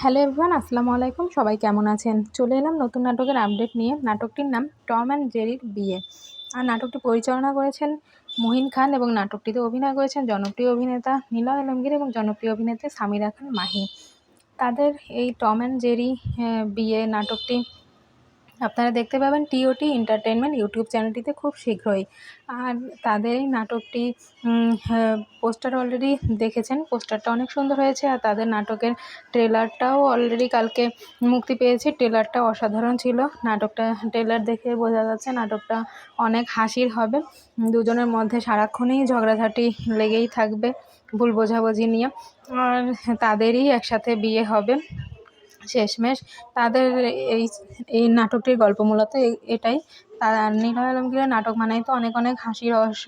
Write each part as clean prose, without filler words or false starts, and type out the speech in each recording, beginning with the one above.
Hello everyone, আসসালামু আলাইকুম। সবাই কেমন আছেন? চলে এলাম নতুন নাটকের আপডেট নিয়ে। নাটকটির নাম টম অ্যান্ড জেরির বিয়ে। আর নাটকটি পরিচালনা করেছেন মুহিন খান এবং নাটকটিতে অভিনয় করেছেন জনপ্রিয় অভিনেতা নিলয় আলমগীর এবং জনপ্রিয় অভিনেত্রী সামিরা খান মাহি। তাদের এই টম অ্যান্ড জেরি বিয়ে নাটকটি আপনারা দেখতে পাবেন টিওটি এন্টারটেইনমেন্ট ইউটিউব চ্যানেলটিতে খুব শীঘ্রই। আর তাদের এই নাটকটি পোস্টার অলরেডি দেখেছেন। পোস্টারটা অনেক সুন্দর হয়েছে। আর তাদের নাটকের ট্রেলারটাও অলরেডি কালকে মুক্তি পেয়েছে। ট্রেলারটা অসাধারণ ছিল। ট্রেলার দেখে বোঝা যাচ্ছে নাটকটা অনেক হাসির হবে। দুজনের মধ্যে সারাক্ষণই ঝগড়াঝাটি লেগেই থাকবে ভুল বোঝাবুঝি নিয়ে। আর তাদেরই একসাথে বিয়ে হবে শেষমেশ। তাদের এই এই নাটকটির গল্প মূলত এটাই। নিলয় আলমগীরের নাটক মানেই তো অনেক অনেক হাসি রহস্য।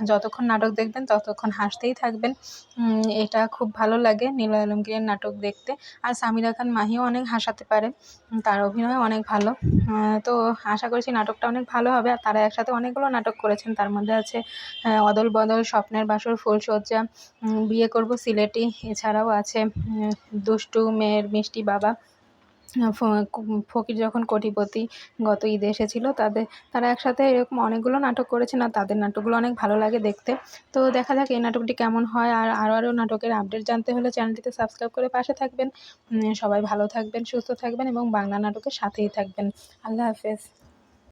যতক্ষণ নাটক দেখবেন ততক্ষণ হাসতেই থাকবেন। এটা খুব ভালো লাগে নিলয় আলমগীরের নাটক দেখতে। আর সামিরা খান মাহিও অনেক হাসাতে পারে। তার অভিনয় অনেক ভালো। তো আশা করছি নাটকটা অনেক ভালো হবে। আর তারা একসাথে অনেকগুলো নাটক করেছেন। তার মধ্যে আছে অদল বদল, স্বপ্নের বাসর, ফুলশয্যা, বিয়ে করব সিলেটি। এছাড়াও আছে দুষ্টু মেয়ের মিষ্টি বাবা, ফকির যখন কোটিপতি, গত ঈদে এসেছিল। তারা একসাথে এরকম অনেকগুলো নাটক করেছেন। আর তাদের নাটকগুলো অনেক ভালো লাগে দেখতে। তো দেখা যাক এই নাটকটি কেমন হয়। আর আরও নাটকের আপডেট জানতে হলে চ্যানেলটিতে সাবস্ক্রাইব করে পাশে থাকবেন। সবাই ভালো থাকবেন, সুস্থ থাকবেন এবং বাংলা নাটকের সাথেই থাকবেন। আল্লাহ হাফেজ।